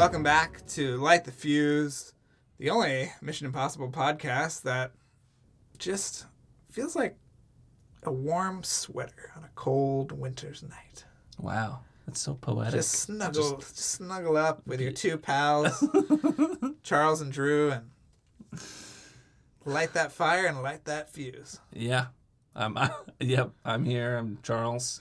Welcome back to Light the Fuse, the only Mission Impossible podcast that just feels like a warm sweater on a cold winter's night. Wow, that's so poetic. Just snuggle up with your two pals, Charles and Drew, and light that fire and light that fuse. Yeah. I'm here. I'm Charles.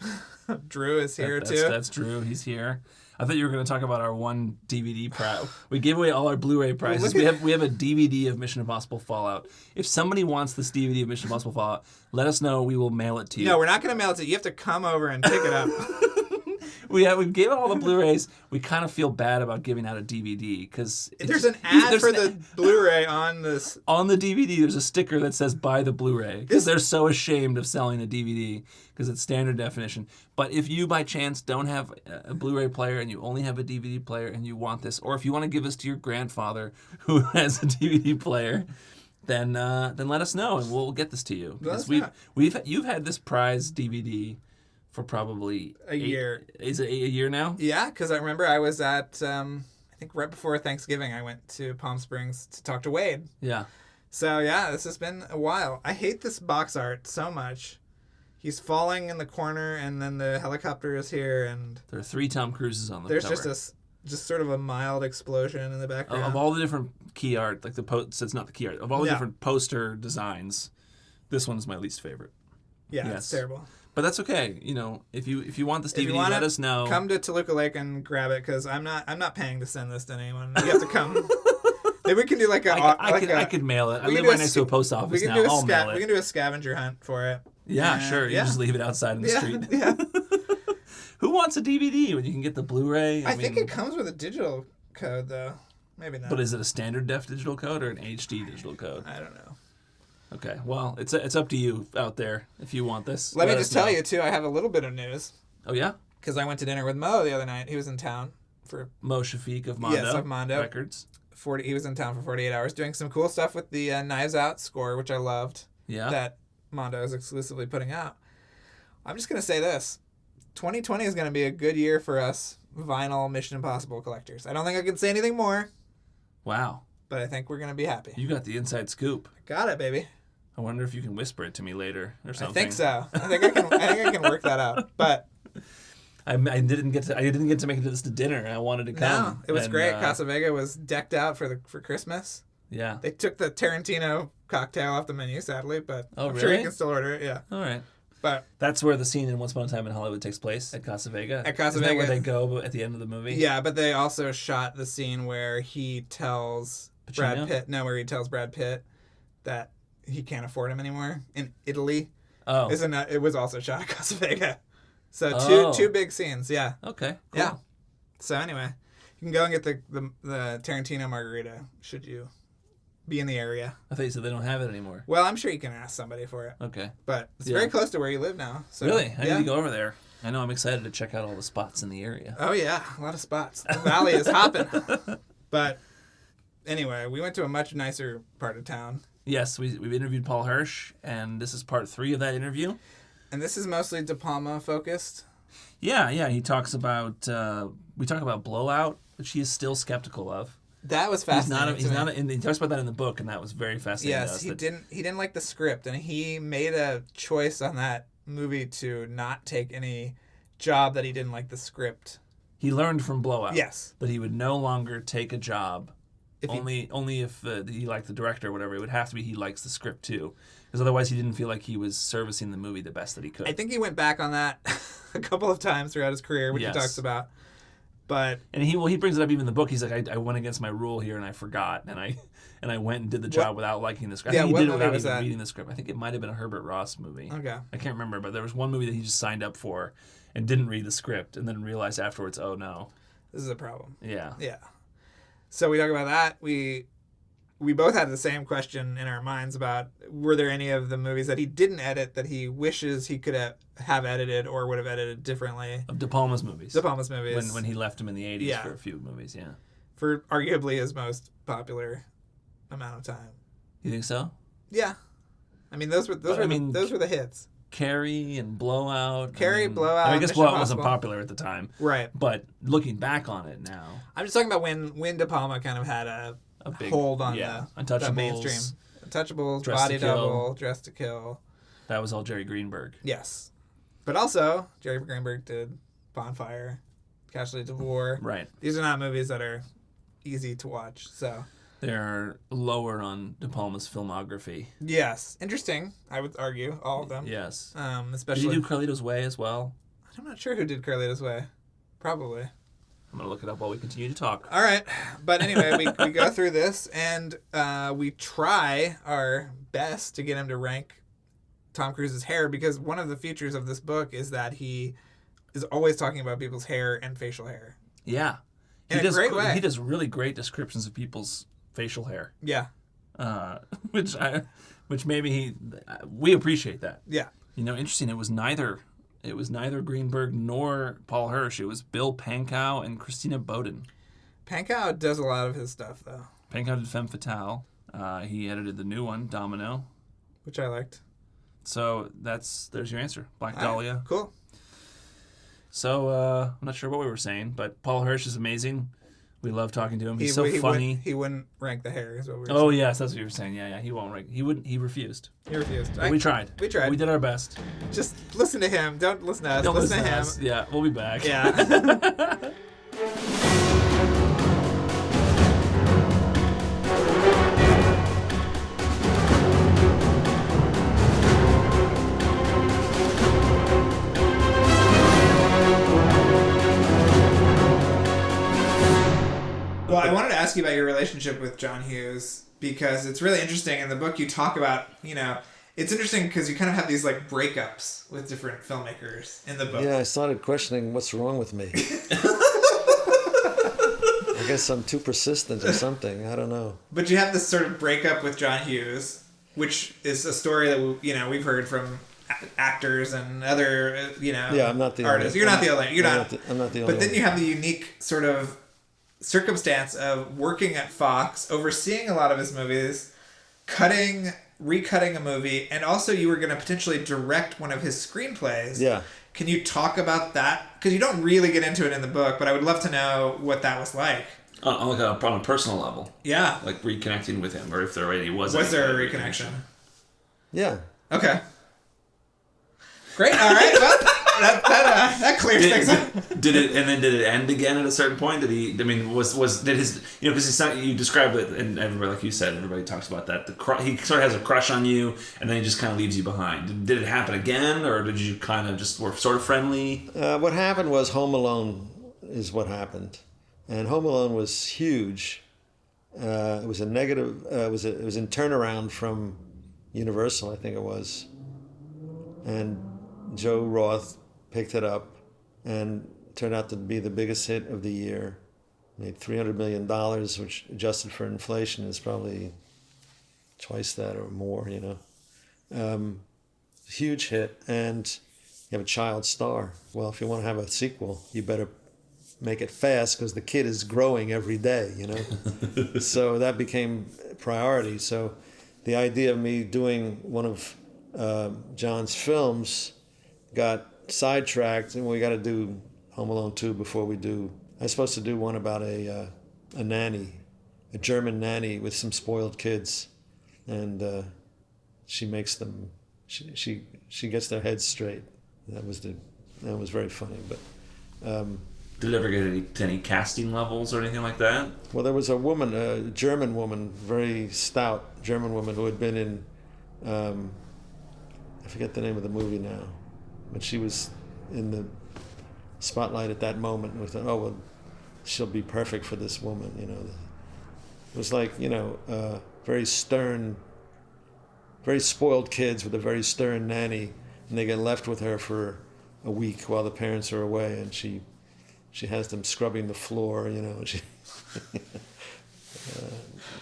Drew is here too. That's Drew. He's here. I thought you were going to talk about our one DVD prize. We gave away all our Blu-ray prizes. We have a DVD of Mission Impossible Fallout. If somebody wants this DVD of Mission Impossible Fallout, let us know. We will mail it to you. No, we're not going to mail it to you. You have to come over and pick it up. We gave out all the Blu-rays. We kind of feel bad about giving out a DVD because there's an ad for the Blu-ray on this. On the DVD, there's a sticker that says "Buy the Blu-ray" because they're so ashamed of selling a DVD because it's standard definition. But if you by chance don't have a Blu-ray player and you only have a DVD player and you want this, or if you want to give this to your grandfather who has a DVD player, then let us know and we'll get this to you. Because you've had this prize DVD for probably a year. Is it a year now? Yeah, because I remember I was at, I think right before Thanksgiving, I went to Palm Springs to talk to Wade. Yeah. So, yeah, this has been a while. I hate this box art so much. He's falling in the corner, and then the helicopter is here, and there are 3 Tom Cruises on the there's cover. just sort of a mild explosion in the background. Of all the different key art, like it's not the key art, of all the different poster designs, this one's my least favorite. Yeah, yes. It's terrible. But that's okay. You know, if you want this DVD, let us know. Come to Toluca Lake and grab it because I'm not paying to send this to anyone. You have to come. Maybe we can do I could mail it. I live right next to a post office now. I'll mail it. We can do a scavenger hunt for it. Yeah, sure. You just leave it outside in the street. Yeah. Who wants a DVD when you can get the Blu-ray? I think it comes with a digital code though. Maybe not. But is it a standard def digital code or an HD digital code? I don't know. Okay, well, it's up to you out there if you want this. Let me just tell you, too, I have a little bit of news. Oh, yeah? Because I went to dinner with Mo the other night. He was in town for... Mo Shafiq of Mondo. Yes, of Mondo. Records. He was in town for 48 hours doing some cool stuff with the Knives Out score, which I loved. Yeah. That Mondo is exclusively putting out. I'm just going to say this. 2020 is going to be a good year for us vinyl Mission Impossible collectors. I don't think I can say anything more. Wow. But I think we're going to be happy. You got the inside scoop. Got it, baby. I wonder if you can whisper it to me later or something. I think so. I think I can work that out. But I didn't get to make it to this dinner. I wanted to come. No, it was great. Casa Vega was decked out for Christmas. Yeah. They took the Tarantino cocktail off the menu, sadly, but I'm really? sure you can still order it. Yeah. All right. But that's where the scene in Once Upon a Time in Hollywood takes place, at Casa Vega. At Casa Isn't Vega, that where they go at the end of the movie? Yeah, but they also shot the scene where he tells Pacino? where he tells Brad Pitt that he can't afford him anymore in Italy. Oh. It was also shot at Casa Vega. So two big scenes, yeah. Okay, cool. Yeah. So anyway, you can go and get the Tarantino margarita, should you be in the area. I thought you said they don't have it anymore. Well, I'm sure you can ask somebody for it. Okay. But it's very close to where you live now. So, really? I need to go over there. I know I'm excited to check out all the spots in the area. Oh, yeah. A lot of spots. The valley is hopping. But anyway, we went to a much nicer part of town. Yes, we've interviewed Paul Hirsch, and this is part 3 of that interview. And this is mostly De Palma focused. Yeah. He talks about, we talk about Blowout, which he is still skeptical of. That was fascinating. He talks about that in the book, and that was very fascinating. Yes, he didn't like the script, and he made a choice on that movie to not take any job that he didn't like the script. He learned from Blowout. Yes, that he would no longer take a job only if he liked the director or whatever. It would have to be he likes the script too, because otherwise he didn't feel like he was servicing the movie the best that he could. I think he went back on that a couple of times throughout his career, which he talks about. But he brings it up even in the book. He's like, I went against my rule here and I forgot, and I went and did the job without liking the script. I think he did it without even reading the script. I think it might have been a Herbert Ross movie. Okay, I can't remember, but there was one movie that he just signed up for and didn't read the script, and then realized afterwards, oh no, this is a problem. Yeah. So we talk about that. We both had the same question in our minds about were there any of the movies that he didn't edit that he wishes he could have edited or would have edited differently. Of De Palma's movies. When he left him in the 80s for a few movies, yeah. For arguably his most popular amount of time. You think so? Yeah. I mean, those were the hits. Carrie and Blowout. Carrie, Blowout, I guess Mission Blowout wasn't Impossible. popular at the time. Right. But looking back on it now, I'm just talking about when De Palma kind of had a big hold on Untouchables, the mainstream. Untouchables, Dress Body to Kill. Double, Dress to Kill. that was all Jerry Greenberg. Yes. But also, Jerry Greenberg did Bonfire, Casualties of War. Right. These are not movies that are easy to watch. So, They're lower on De Palma's filmography. yes. Interesting, I would argue, all of them. Yes. Especially... Did he do Carlito's Way as well? I'm not sure who did Carlito's Way. Probably. I'm going to look it up while we continue to talk. All right. But anyway, we go through this, and we try our best to get him to rank Tom Cruise's hair, because one of the features of this book is that he is always talking about people's hair and facial hair. Yeah. In a great way. He does really great descriptions of people's facial hair. Yeah. Which maybe we appreciate that. Yeah. You know, interesting. It was neither Greenberg nor Paul Hirsch. It was Bill Pankow and Christina Bowden. Pankow does a lot of his stuff, though. Pankow did Femme Fatale. He edited the new one, Domino. Which I liked. So there's your answer. Black Dahlia. Right, cool. So I'm not sure what we were saying, but Paul Hirsch is amazing. We love talking to him. He's so funny. He wouldn't rank the hair, is what we were saying. Oh yes, that's what you were saying. Yeah, he won't rank. He wouldn't. He refused. He refused. We tried. We tried. We did our best. Just listen to him. Don't listen to us. Don't listen to him. us. Yeah, we'll be back. Yeah. Well, I wanted to ask you about your relationship with John Hughes, because it's really interesting. In the book, you talk about, it's interesting because you kind of have these like breakups with different filmmakers in the book. Yeah, I started questioning what's wrong with me. I guess I'm too persistent or something. I don't know. But you have this sort of breakup with John Hughes, which is a story that we've heard from actors and other Yeah, I'm not the artists. only. You're not the only. I'm not the only. But then you have the unique sort of circumstance of working at Fox, overseeing a lot of his movies, recutting a movie, and also you were going to potentially direct one of his screenplays. Yeah. Can you talk about that? Because you don't really get into it in the book, but I would love to know what that was like. On a personal level. Yeah. Like reconnecting with him, or if there already was. Was there a reconnection? Yeah. Okay. Great. All right. Well, that clears things up. Did it end again at a certain point? Did he? I mean, did his? Because it's not. You described it, and everybody, like you said, everybody talks about that. He sort of has a crush on you, and then he just kind of leaves you behind. Did it happen again, or did you kind of just were sort of friendly? What happened was Home Alone is what happened, and Home Alone was huge. It was a negative. It was in turnaround from Universal, I think it was, and Joe Roth picked it up, and it turned out to be the biggest hit of the year. Made $300 million, which adjusted for inflation is probably twice that or more, Huge hit, and you have a child star. Well, if you want to have a sequel, you better make it fast because the kid is growing every day, So that became a priority. So the idea of me doing one of John's films got sidetracked, and we got to do Home Alone 2 before we do. I was supposed to do one about a nanny, a German nanny with some spoiled kids, and she makes them. She gets their heads straight. That was very funny. But did it ever get to any casting levels or anything like that? Well, there was a woman, a German woman, very stout German woman who had been in. I forget the name of the movie now. But she was in the spotlight at that moment, and we thought, oh, well, she'll be perfect for this woman, It was like, very stern, very spoiled kids with a very stern nanny, and they get left with her for a week while the parents are away, and she has them scrubbing the floor,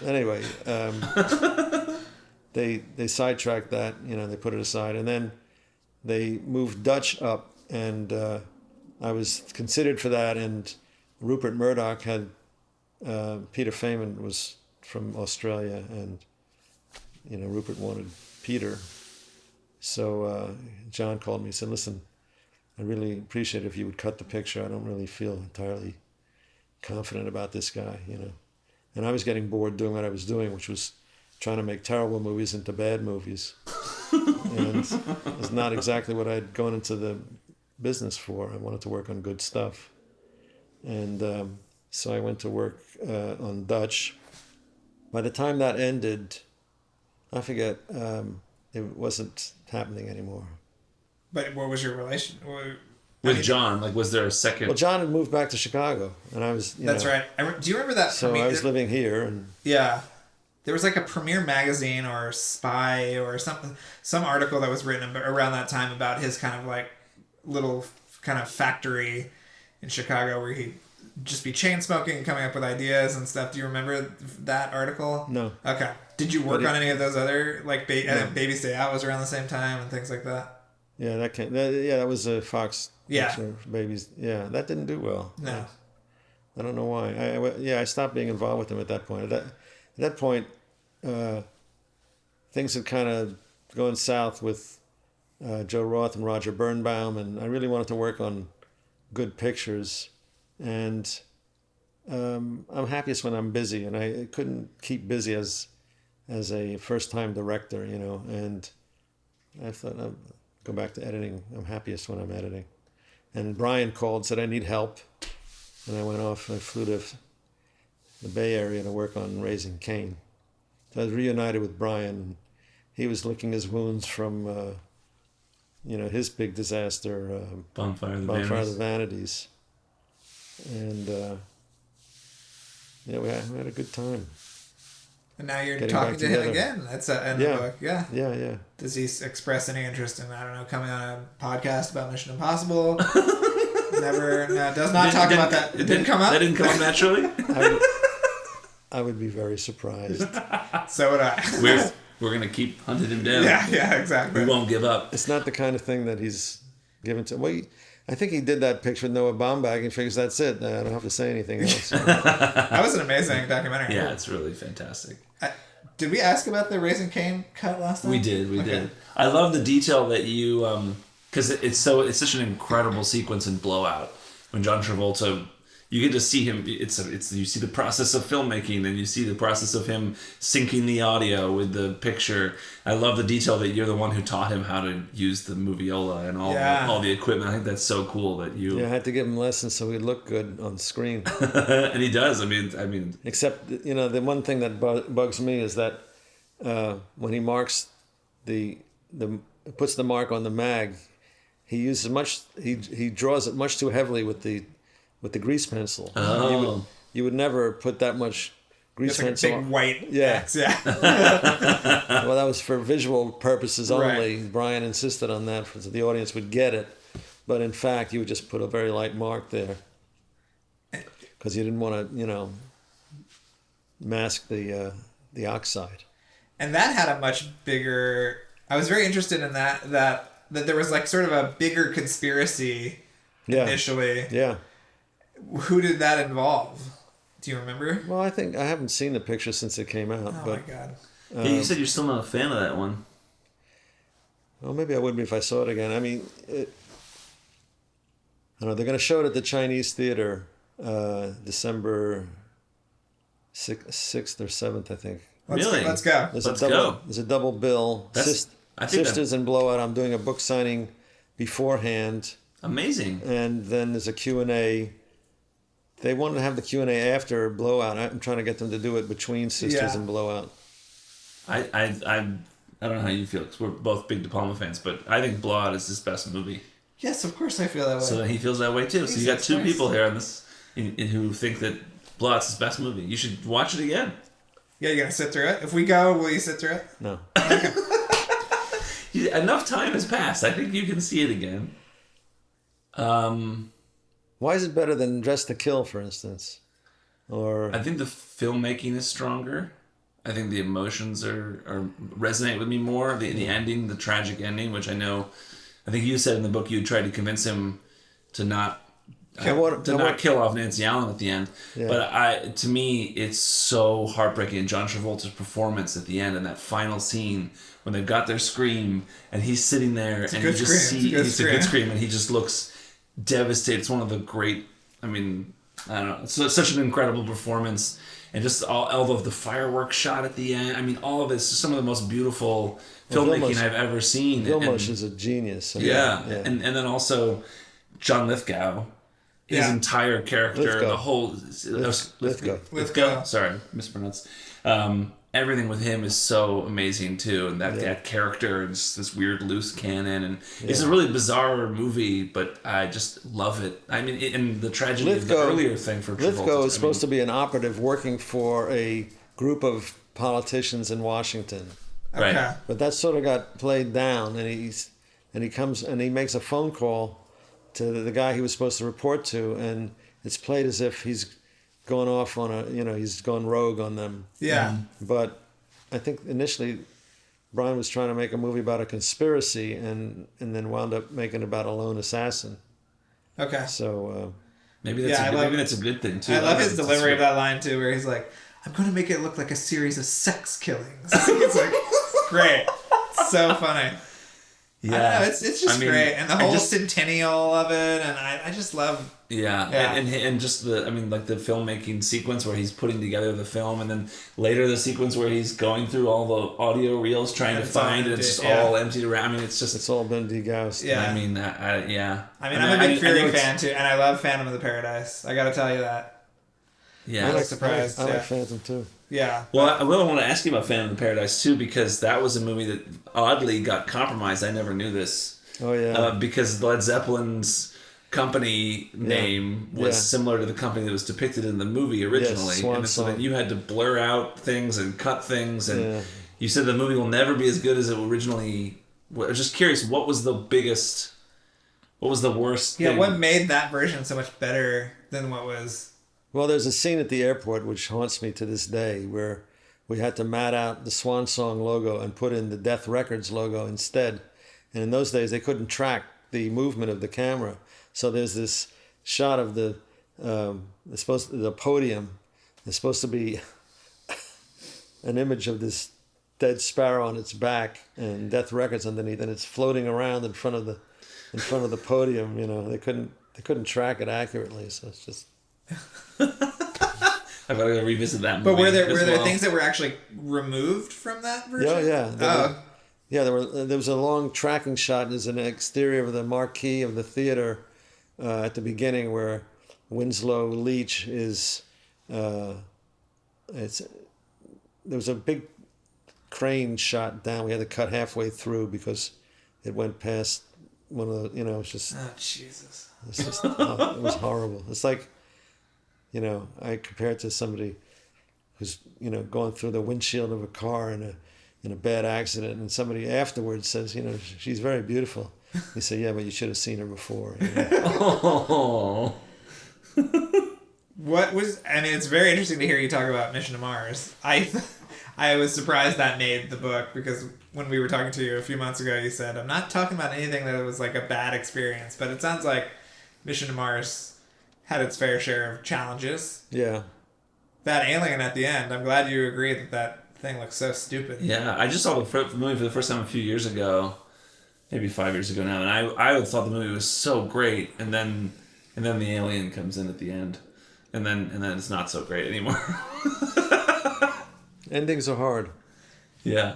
Anyway, they sidetracked that, they put it aside, and then they moved Dutch up, and I was considered for that, and Rupert Murdoch had, Peter Feynman was from Australia, and, Rupert wanted Peter, So John called me and said, listen, I really appreciate it if you would cut the picture. I don't really feel entirely confident about this guy, you know. And I was getting bored doing what I was doing, which was trying to make terrible movies into bad movies. And it's not exactly what I'd gone into the business for. I wanted to work on good stuff. And so I went to work on Dutch. By the time that ended, I forget, it wasn't happening anymore. But what was your relation With John, like, was there a second? Well, John had moved back to Chicago, and I was, That's right. Do you remember that? So I was living here, and yeah, there was like a Premiere magazine or Spy or some article that was written around that time about his kind of like little kind of factory in Chicago where he'd just be chain smoking and coming up with ideas and stuff. Do you remember that article? No. Okay. Did you work on any of those other, like, Baby's Day Out was around the same time and things like that? Yeah, that was a Fox. Yeah. Babies. Yeah, that didn't do well. No. I don't know why. I stopped being involved with them at that point. At that point, things had kind of gone south with Joe Roth and Roger Birnbaum, and I really wanted to work on good pictures. And I'm happiest when I'm busy, and I couldn't keep busy as a first-time director, you know. And I thought, I'll go back to editing. I'm happiest when I'm editing. And Brian called, said I need help, and I went off. I flew to the Bay Area to work on Raising Cain. So I was reunited with Brian, and he was licking his wounds from, his big disaster, Bonfire of the Vanities. And we had a good time. And now you're Getting talking back to him together. again. That's in the book. Yeah. Yeah. Does he express any interest in, I don't know, coming on a podcast about Mission Impossible? Never. No, does not talk about that. It didn't come up? That didn't come up naturally? I would be very surprised. So would I. We're going to keep hunting him down. Yeah, exactly. We won't give up. It's not the kind of thing that he's given to. Well, I think he did that picture with Noah Baumbach and figures that's it. I don't have to say anything else. That was an amazing documentary. Yeah, it's really fantastic. Did we ask about the Raising Cain cut last time? We did. I love the detail that you, because it's such an incredible sequence in Blowout when John Travolta, you get to see him. You see the process of filmmaking, and you see the process of him syncing the audio with the picture. I love the detail that you're the one who taught him how to use the moviola and all the equipment. I think that's so cool that you. Yeah, I had to give him lessons so he'd look good on screen. And he does. I mean. Except, the one thing that bugs me is that when he marks puts the mark on the mag, he draws it much too heavily with the grease pencil. Oh. You would never put that much grease pencil. Like a big white X. Yeah. Well, that was for visual purposes only. Right. Brian insisted on that so the audience would get it. But in fact, you would just put a very light mark there because you didn't want to, mask the oxide. And that had a much bigger. I was very interested in that there was like sort of a bigger conspiracy initially. Yeah. Who did that involve? Do you remember? Well, I think I haven't seen the picture since it came out. Oh but, my god! Yeah, you said you're still not a fan of that one. Well, maybe I would be if I saw it again. I mean, I don't know. They're going to show it at the Chinese Theater, December 6th or 7th, I think. Let's go. There's a double bill. Sisters and Blowout. I'm doing a book signing beforehand. Amazing. And then there's a Q&A. They wanted to have the Q&A after Blowout. I'm trying to get them to do it between Sisters and Blowout. I don't know how you feel because we're both big De Palma fans, but I think Blowout is his best movie. Yes, of course I feel that way. So he feels that way too. So you got two people here on this who think that Blowout's his best movie. You should watch it again. Yeah, you're gonna sit through it. If we go, will you sit through it? No. Okay. Enough time has passed. I think you can see it again. Why is it better than Dress to Kill, for instance? Or I think the filmmaking is stronger. I think the emotions resonate with me more. The ending, the tragic ending, which I think you said in the book you tried to convince him to not not kill off Nancy Allen at the end. Yeah. But to me, it's so heartbreaking. And John Travolta's performance at the end and that final scene when they've got their scream and he's sitting there and you just see it's a good scream and he just looks devastated. It's one of the great. I mean, I don't know. It's such an incredible performance. And just all of the fireworks shot at the end. I mean, all of this is some of the most beautiful filmmaking I've ever seen. Vilmos is a genius. Yeah. And then also John Lithgow, his entire character, the whole... Lithgow. Sorry, mispronounced. Everything with him is so amazing, too. And that character and just this weird loose cannon. And it's a really bizarre movie, but I just love it. I mean, and the tragedy of the earlier thing for Travolta. Lithgow is supposed to be an operative working for a group of politicians in Washington. Right. Okay. But that sort of got played down, and he comes and he makes a phone call to the guy he was supposed to report to, and it's played as if he's going off on he's gone rogue on them. Yeah. But I think initially Brian was trying to make a movie about a conspiracy and then wound up making about a lone assassin. Okay. So maybe that's a good thing too. I love his delivery of that line too, where he's like, "I'm going to make it look like a series of sex killings." It's like great, it's so funny. Yeah, I don't know, it's just great, and the whole centennial of it, and I just love. Yeah. And just the filmmaking sequence where he's putting together the film, and then later the sequence where he's going through all the audio reels trying to find it. It's just all emptied around. I mean, it's all been degaussed. Yeah. I mean, I'm a big Fury fan too, and I love Phantom of the Paradise. I got to tell you that. Yeah, I like surprised. I like Phantom too. Yeah. Well, I really want to ask you about Phantom of the Paradise too, because that was a movie that oddly got compromised. I never knew this. Oh yeah. Because Led Zeppelin's company name was similar to the company that was depicted in the movie originally. Yes, so then you had to blur out things and cut things, and you said the movie will never be as good as it originally was. I was just curious, what was the worst thing? What made that version so much better than what was... Well, there's a scene at the airport which haunts me to this day where we had to mat out the Swan Song logo and put in the Death Records logo instead. And in those days, they couldn't track the movement of the camera. So there's this shot of the podium. There's supposed to be an image of this dead sparrow on its back and Death Records underneath, and it's floating around in front of the podium. They couldn't track it accurately. So it's just. I've got to revisit that movie. But were there things that were actually removed from that version? There was a long tracking shot. There's an exterior of the marquee of the theater at the beginning where Winslow Leach is. There was a big crane shot down. We had to cut halfway through because it went past one of the. It's just. Oh Jesus! It's just. It was horrible. It's like. I compare it to somebody who's, going through the windshield of a car in a bad accident, and somebody afterwards says, she's very beautiful. You say, yeah, but you should have seen her before. Oh. It's very interesting to hear you talk about Mission to Mars. I was surprised that made the book, because when we were talking to you a few months ago, you said, I'm not talking about anything that was like a bad experience, but it sounds like Mission to Mars had its fair share of challenges. Yeah. That alien at the end, I'm glad you agree that thing looks so stupid. Yeah, I just saw the movie for the first time a few years ago, maybe 5 years ago now, and I thought the movie was so great, and then the alien comes in at the end, and then it's not so great anymore. Endings are hard. Yeah.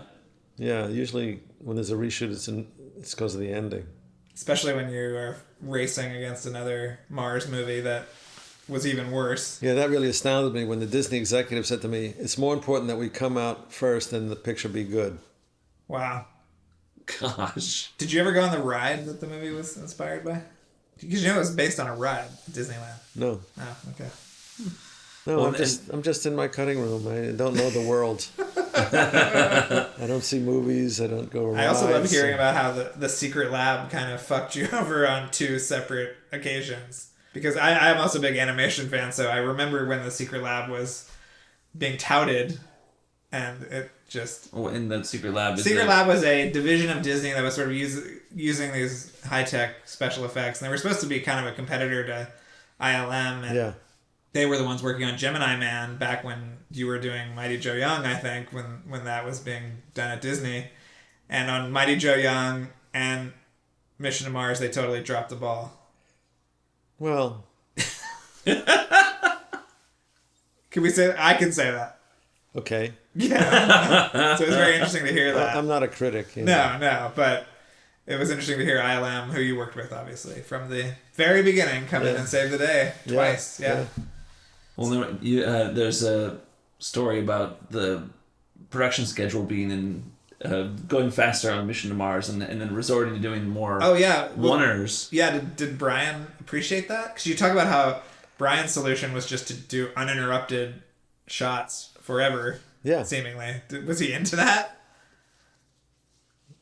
Yeah, usually when there's a reshoot, it's because of the ending. Especially when you are racing against another Mars movie that was even worse. Yeah, that really astounded me when the Disney executive said to me, it's more important that we come out first than the picture be good. Wow. Gosh. Did you ever go on the ride that the movie was inspired by? Because it was based on a ride at Disneyland. No. Oh, okay. No, well, I'm just in my cutting room. I don't know the world. I don't see movies. I don't go around. I also love hearing about how the Secret Lab kind of fucked you over on 2 separate occasions. Because I'm also a big animation fan, so I remember when the Secret Lab was being touted, and it just... Oh, in the Secret Lab... Secret Lab was a division of Disney that was sort of using these high-tech special effects, and they were supposed to be kind of a competitor to ILM, and Yeah. they were the ones working on Gemini Man back when you were doing Mighty Joe Young, I think, when that was being done at Disney. And on Mighty Joe Young and Mission to Mars, they totally dropped the ball. Well, Can we say that? I can say that. okay. Yeah. So it was very interesting to hear that. I'm not a critic. You know. No, but it was interesting to hear ILM, who you worked with, obviously, from the very beginning, come in and save the day twice. Yeah. Well, there's a story about the production schedule being going faster on Mission to Mars and then resorting to doing more oneers. Yeah, did Brian appreciate that? Because you talk about how Brian's solution was just to do uninterrupted shots forever, seemingly. Was he into that?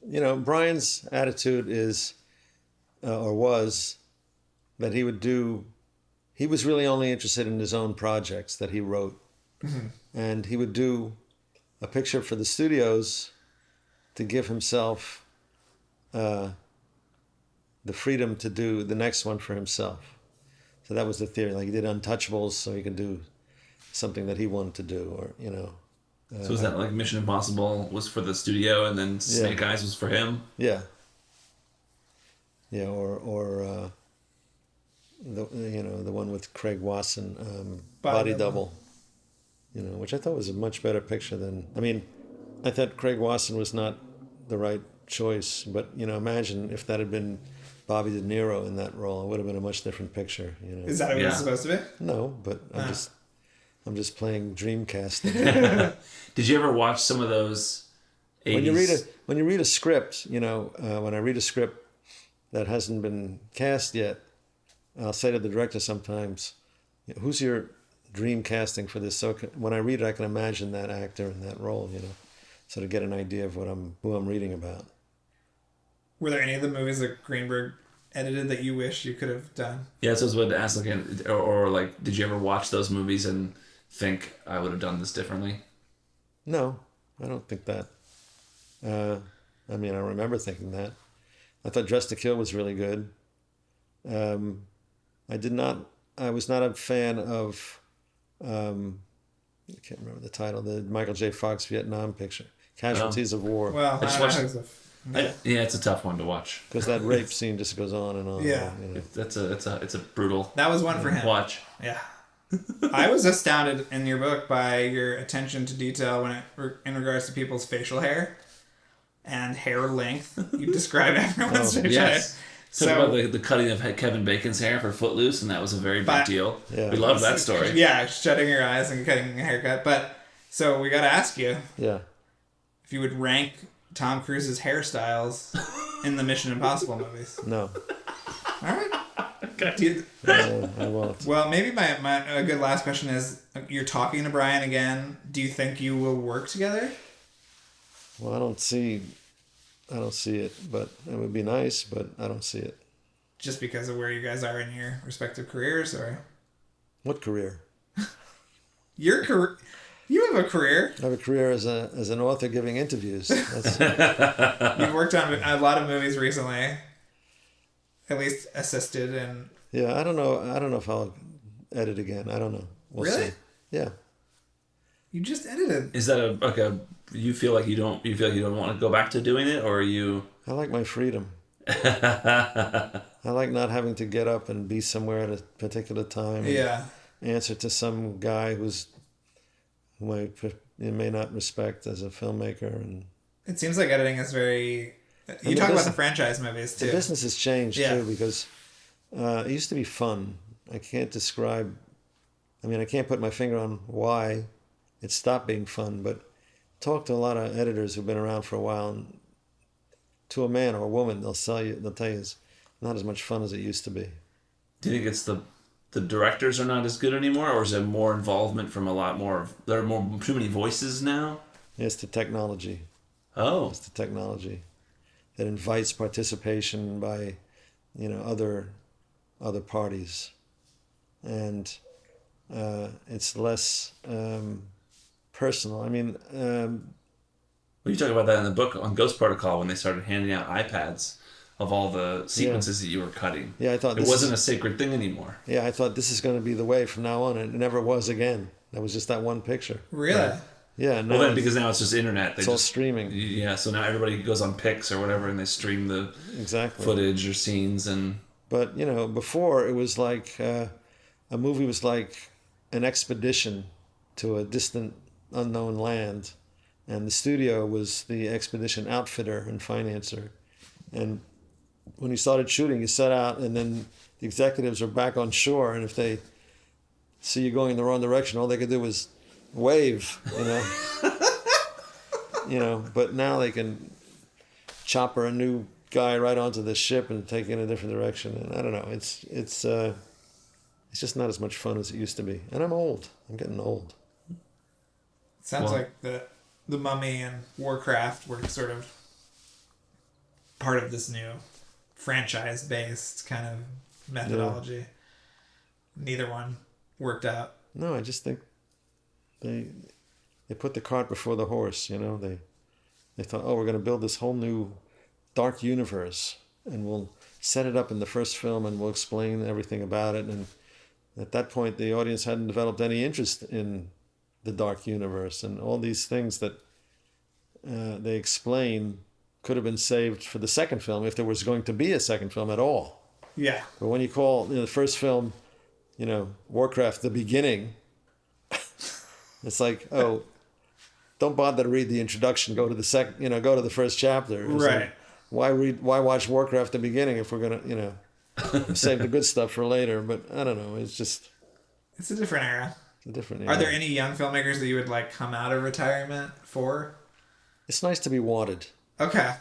You know, Brian's attitude is, or was, that he was really only interested in his own projects that he wrote. Mm-hmm. And he would do a picture for the studios to give himself the freedom to do the next one for himself. So that was the theory. Like he did Untouchables so he could do something that he wanted to do, or, you know. So was that like Mission Impossible was for the studio and then Snake Eyes was for him? Yeah. Yeah, or the one with Craig Wasson, Body Double. You know, which I thought was a much better picture than. I mean, I thought Craig Wasson was not the right choice, but you know, imagine if that had been Bobby De Niro in that role, it would have been a much different picture. You know. Is that what it was supposed to be? No, but I'm just playing Dreamcast. Did you ever watch some of those 80s? When you read a script, you know, when I read a script that hasn't been cast yet, I'll say to the director sometimes, "Who's your dream casting for this?" So when I read it, I can imagine that actor in that role, you know, so to get an idea of who I'm reading about. Were there any of the movies that Greenberg edited that you wish you could have done? Yeah, so I was about to ask, like, or like, did you ever watch those movies and think I would have done this differently? No, I don't think that. I mean, I remember thinking that. I thought Dress to Kill was really good. I was not a fan of, I can't remember the title, the Michael J. Fox Vietnam picture, Casualties of War. Well, I just watched it's a tough one to watch. Because that rape scene just goes on and on. Yeah. You know. It's a brutal. That was one for him. Watch. Yeah. I was astounded in your book by your attention to detail in regards to people's facial hair and hair length. You describe everyone's facial hair. So about the cutting of Kevin Bacon's hair for Footloose, and that was a very big deal. Yeah. We love that story. Yeah, shutting your eyes and cutting a haircut. But so we got to ask you, if you would rank Tom Cruise's hairstyles in the Mission Impossible movies. No. All right. Okay. I won't. Well, maybe a good last question is: you're talking to Brian again. Do you think you will work together? Well, I don't see it, but it would be nice, but I don't see it. Just because of where you guys are in your respective careers, or? What career? Your career. You have a career. I have a career as an author giving interviews. You've worked on a lot of movies recently. At least assisted and. Yeah, I don't know if I'll edit again. I don't know. We'll see. Yeah. You just edited. Is that you feel like you don't want to go back to doing it, or are you? I like my freedom. I like not having to get up and be somewhere at a particular time. Yeah. Answer to some guy who you may not respect as a filmmaker, and. It seems like editing is very. You talk about the franchise movies too. The business has changed too, because it used to be fun. I can't put my finger on why it stopped being fun, but talk to a lot of editors who've been around for a while, and to a man or a woman, they'll tell you it's not as much fun as it used to be. Do you think it's the directors are not as good anymore, or is there more involvement from a lot more? There are too many voices now? It's the technology. Oh. It's the technology that invites participation by, other parties, and it's less personal. I mean, you talk about that in the book on Ghost Protocol when they started handing out iPads of all the sequences that you were cutting. Yeah, I thought it wasn't a sacred thing anymore. Yeah, I thought this is going to be the way from now on, and it never was again. That was just that one picture. Really? Right. Yeah. Well, then because now it's just internet. It's all streaming. Yeah, so now everybody goes on Pix or whatever, and they stream the footage or scenes. But before it was like a movie was like an expedition to a distant, unknown land, and the studio was the expedition outfitter and financer. And when you started shooting, you set out, and then the executives are back on shore, and if they see you going in the wrong direction, all they could do was wave, But now they can chopper a new guy right onto the ship and take in a different direction. And I don't know, it's just not as much fun as it used to be. And I'm old. I'm getting old. Sounds like the Mummy and Warcraft were sort of part of this new franchise-based kind of methodology. Yeah. Neither one worked out. No, I just think they put the cart before the horse. They thought, we're going to build this whole new dark universe, and we'll set it up in the first film, and we'll explain everything about it. And at that point, the audience hadn't developed any interest in the dark universe, and all these things that they explain could have been saved for the second film if there was going to be a second film at all. Yeah. But when you call the first film, Warcraft the beginning, it's like, don't bother to read the introduction. Go to the go to the first chapter. It's right. Like, why watch Warcraft the beginning if we're gonna, save the good stuff for later? But I don't know. It's a different era. It's a different era. Are there any young filmmakers that you would like come out of retirement for? It's nice to be wanted. Okay.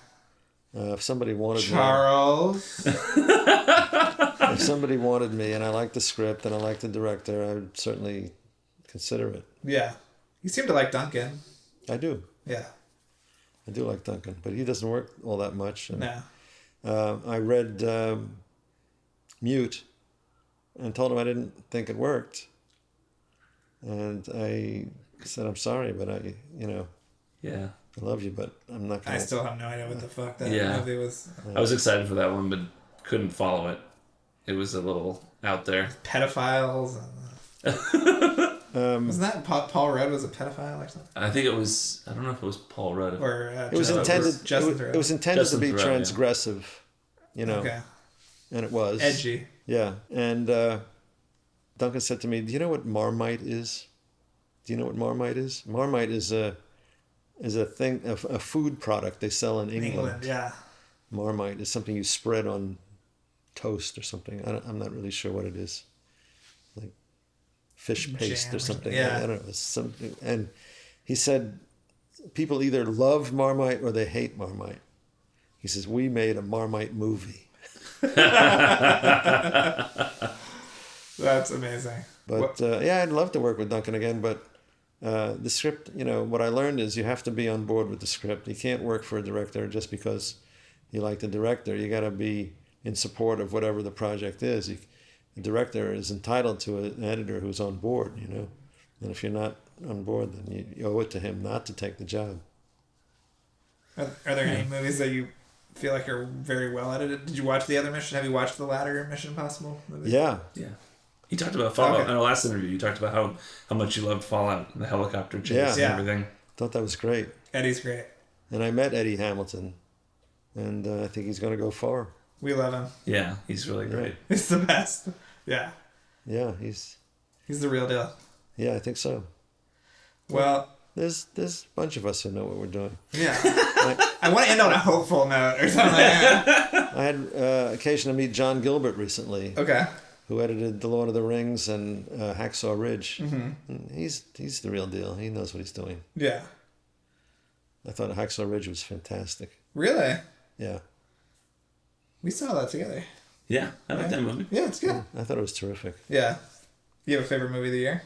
If somebody wanted Charles. If somebody wanted me and I liked the script and I liked the director, I would certainly consider it. Yeah. You seem to like Duncan. I do. Yeah. I do like Duncan, but he doesn't work all that much. And, no. I read Mute and told him I didn't think it worked. And I said, I'm sorry, but Yeah. I love you, but I'm not going to... I still have no idea what the fuck that movie was. I was excited for that one, but couldn't follow it. It was a little out there. Pedophiles. Wasn't that Paul Rudd was a pedophile or something? I think it was... I don't know if it was Paul Rudd. Or it was intended... It was intended Justin to be Theroux, transgressive, Okay. And it was. Edgy. Yeah. And Duncan said to me, do you know what Marmite is? Do you know what Marmite is? Marmite is a thing, a food product they sell in England. Yeah. Marmite is something you spread on toast or something. I'm not really sure what it is. Like fish paste Jam or something. Yeah. I don't know. Something. And he said people either love Marmite or they hate Marmite. He says, we made a Marmite movie. That's amazing. But I'd love to work with Duncan again, but the script, what I learned is you have to be on board with the script. You can't work for a director just because you like the director. You got to be in support of whatever the project is. The director is entitled to an editor who's on board, And if you're not on board, then you owe it to him not to take the job. Are there any movies that you feel like are very well edited? Did you watch the other Mission? Have you watched the latter Mission Impossible movie? Yeah. Yeah. You talked about Fallout in our last interview. You talked about how much you loved Fallout and the helicopter chase and everything. Thought that was great. Eddie's great. And I met Eddie Hamilton, and I think he's going to go far. We love him. Yeah, he's really great. He's the best. Yeah. Yeah, he's the real deal. Yeah, I think so. Well, there's a bunch of us who know what we're doing. Yeah. I want to end on a hopeful note or something like that. I had occasion to meet John Gilbert recently. Okay. Who edited The Lord of the Rings and Hacksaw Ridge. Mm-hmm. He's the real deal. He knows what he's doing. Yeah. I thought Hacksaw Ridge was fantastic. Really? Yeah. We saw that together. Yeah, I like that movie. Yeah, it's good. Yeah, I thought it was terrific. Yeah. You have a favorite movie of the year?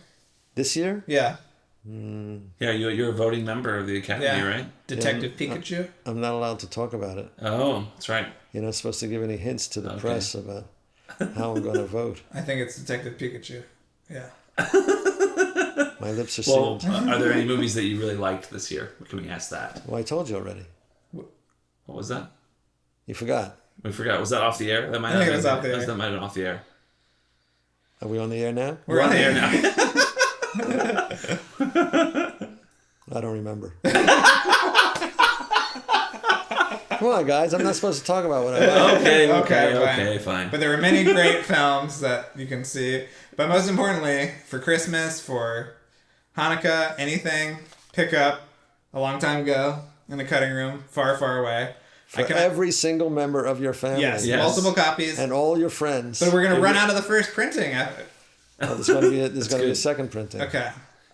This year? Yeah. Yeah, you're a voting member of the Academy, right? Detective Pikachu? I'm not allowed to talk about it. Oh, that's right. You're not supposed to give any hints to the press about how I'm going to vote. I think it's Detective Pikachu. Yeah. My lips are sealed. Are there any movies that you really liked this year? Can we ask that? Well, I told you already. What was that? You forgot. We forgot. Was that off the air? That might I think it was off the air. That might have been off the air. Are we on the air now? We're on the air now. I don't remember. Come on, guys. I'm not supposed to talk about what I like. Okay, fine. But there were many great films that you can see. But most importantly, for Christmas, for Hanukkah, anything, pick up A Long Time Ago in the Cutting Room, Far, Far Away. For every single member of your family. Yes, multiple copies. And all your friends. But we're going to run out of the first printing of it. Oh, there's going to be a second printing. Okay.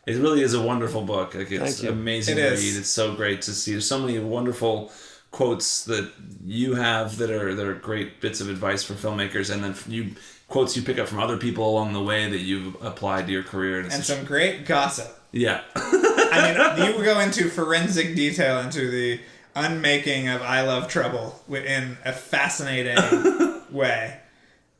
It really is a wonderful book. Like, it's amazing to read. It's so great to see. There's so many wonderful quotes that you have that are great bits of advice for filmmakers, and then quotes you pick up from other people along the way that you've applied to your career. And some great gossip. Yeah. I mean, you go into forensic detail into the unmaking of I Love Trouble in a fascinating way.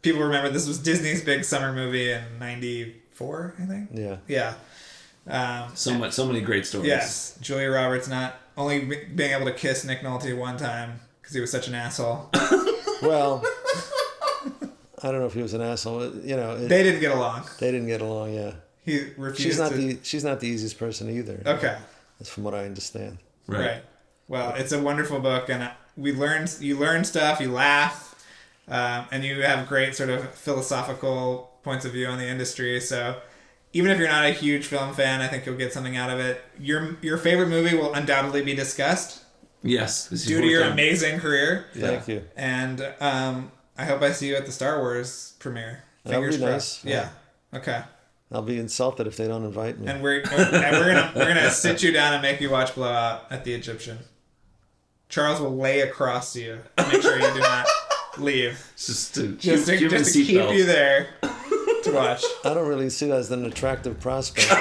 People remember this was Disney's big summer movie in '94, I think. Yeah. Yeah. So many great stories. Yes. Julia Roberts not only being able to kiss Nick Nolte one time because he was such an asshole. Well, I don't know if he was an asshole. They didn't get along. They didn't get along. Yeah. He refused. She's not the easiest person either. Okay. That's from what I understand. Right. Well, it's a wonderful book, and you learn stuff, you laugh, and you have great sort of philosophical points of view on the industry. So even if you're not a huge film fan, I think you'll get something out of it. Your favorite movie will undoubtedly be discussed. Yes. Due to your amazing career. Thank you. And I hope I see you at the Star Wars premiere. Fingers crossed. Nice. Yeah. Okay. I'll be insulted if they don't invite me. And we're gonna sit you down and make you watch Blowout at the Egyptian. Charles will lay across you to make sure you do not leave. Just to keep you there to watch. I don't really see that as an attractive prospect.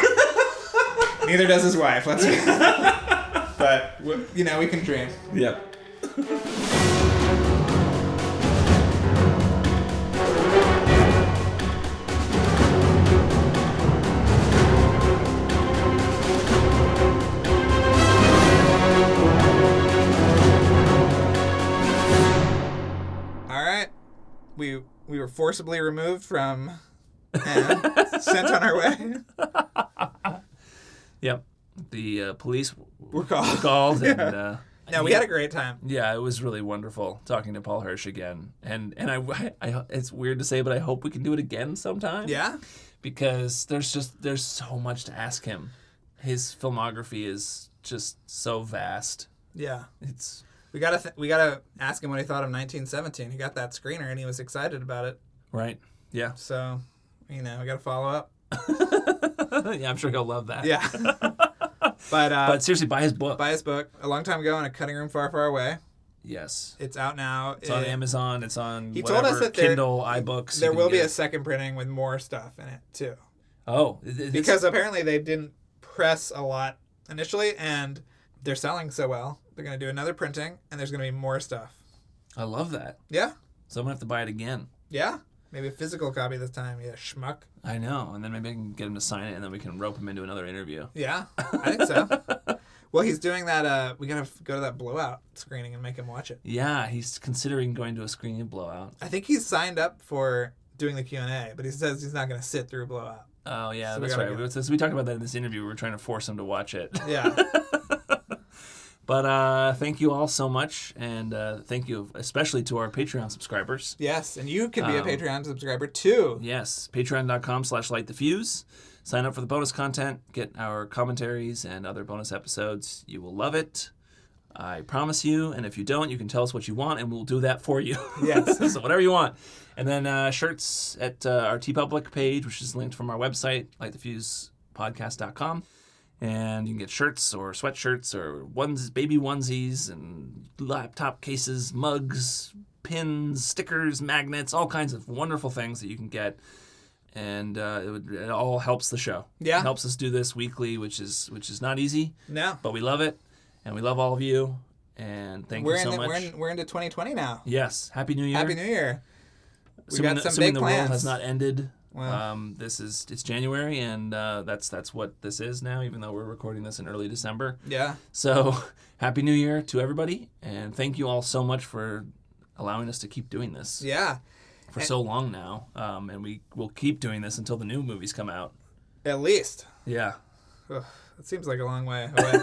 Neither does his wife. Let's be but we can dream. Yep. We were forcibly removed from and sent on our way. Yep. The police were called and no, we had a great time. Yeah, it was really wonderful talking to Paul Hirsch again. And I it's weird to say, but I hope we can do it again sometime. Yeah. Because there's so much to ask him. His filmography is just so vast. Yeah. We gotta ask him what he thought of 1917. He got that screener and he was excited about it. Right. Yeah. So, we gotta follow up. Yeah, I'm sure he'll love that. Yeah. But seriously, buy his book. Buy his book. A Long Time Ago in a Cutting Room Far, Far Away. Yes. It's out now. It's on Amazon. It's on he told us that Kindle, iBooks. There will be a second printing with more stuff in it, too. Oh. Because apparently they didn't press a lot initially, and they're selling so well. They're going to do another printing, and there's going to be more stuff. I love that. Yeah. So I'm going to have to buy it again. Yeah. Maybe a physical copy this time. Yeah, schmuck. I know. And then maybe I can get him to sign it, and then we can rope him into another interview. Yeah, I think so. Well, he's doing that. We got to go to that Blowout screening and make him watch it. Yeah, he's considering going to a screening of Blowout. I think he's signed up for doing the Q&A, but he says he's not going to sit through Blowout. Oh, yeah, so that's right. So we talked about that in this interview. We were trying to force him to watch it. Yeah. But thank you all so much, and thank you especially to our Patreon subscribers. Yes, and you can be a Patreon subscriber too. Yes, patreon.com/LightTheFuse. Sign up for the bonus content, get our commentaries and other bonus episodes. You will love it. I promise you, and if you don't, you can tell us what you want, and we'll do that for you. Yes. So whatever you want. And then shirts at our TeePublic page, which is linked from our website, LightTheFusePodcast.com. And you can get shirts or sweatshirts or baby onesies and laptop cases, mugs, pins, stickers, magnets, all kinds of wonderful things that you can get. And it all helps the show. Yeah. It helps us do this weekly, which is not easy. No. But we love it. And we love all of you. And thank you so much. We're into 2020 now. Yes. Happy New Year. Happy New Year. We got some big plans. The world has not ended. Wow. It's January, and that's what this is now, even though we're recording this in early December. Yeah. So, Happy New Year to everybody, and thank you all so much for allowing us to keep doing this Yeah. for so long now. And we will keep doing this until the new movies come out. At least. Yeah. Ugh, it seems like a long way away.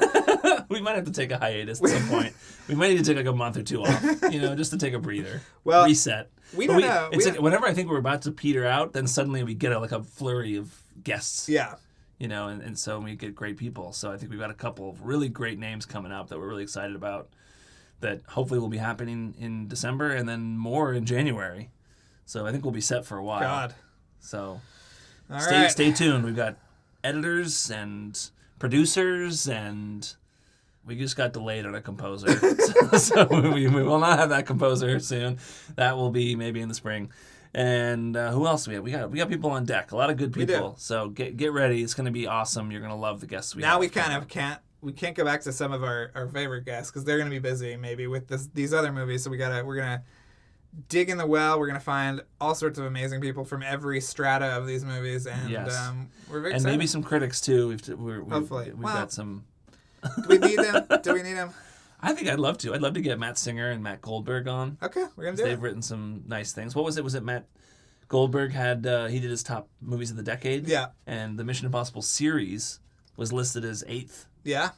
We might have to take a hiatus at some point. We might need to take like a month or two off, just to take a breather. Well, reset. We don't know. It's like whenever I think we're about to peter out, then suddenly we get a flurry of guests. Yeah. And so we get great people. So I think we've got a couple of really great names coming up that we're really excited about that hopefully will be happening in December and then more in January. So I think we'll be set for a while. God. So All stay tuned. We've got editors and producers, and we just got delayed on a composer. so we will not have that composer soon. That will be maybe in the spring. And who else we have? We got people on deck. A lot of good people. do. So get ready. It's going to be awesome. You're going to love the guests we have. Now we kind of can't go back to some of our favorite guests because they're going to be busy maybe with these other movies. So we're gonna dig in the well. We're gonna find all sorts of amazing people from every strata of these movies, and we're very excited. And maybe some critics too. Hopefully, we've got some. Do we need them? Do we need them? I think I'd love to. I'd love to get Matt Singer and Matt Goldberg on. Okay, we're gonna do it. They've written some nice things. What was it? Was it Matt Goldberg had? He did his top movies of the decade. Yeah. And the Mission Impossible series was listed as 8th. Yeah.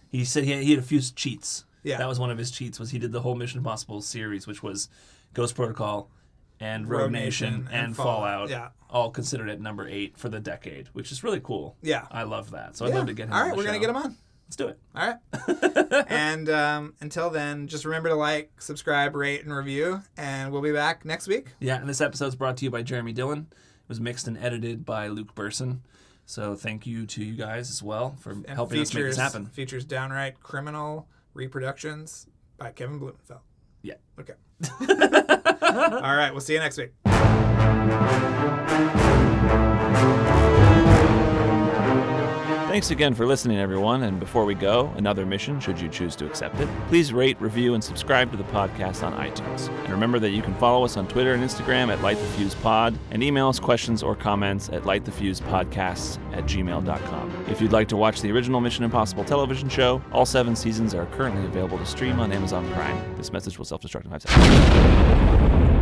He said he had a few cheats. Yeah. That was one of his cheats. Was he did the whole Mission Impossible series, which was Ghost Protocol and Rogue Nation and Fallout. Yeah. All considered at number 8 for the decade, which is really cool. Yeah. I love that. So I'd love to get him. All on right, the we're show. gonna get him on. Let's do it. All right. And until then, just remember to like, subscribe, rate, and review. And we'll be back next week. Yeah, and this episode's brought to you by Jeremy Dillon. It was mixed and edited by Luke Burson. So thank you to you guys as well for helping us make this happen. Features Downright Criminal Reproductions by Kevin Blumenfeld. Yeah. Okay. All right, we'll see you next week. Thanks again for listening, everyone. And before we go, another mission, should you choose to accept it. Please rate, review, and subscribe to the podcast on iTunes. And remember that you can follow us on Twitter and Instagram at LightTheFusePod and email us questions or comments at lightthefusepodcasts@gmail.com. If you'd like to watch the original Mission Impossible television show, all 7 seasons are currently available to stream on Amazon Prime. This message will self-destruct in 5 seconds.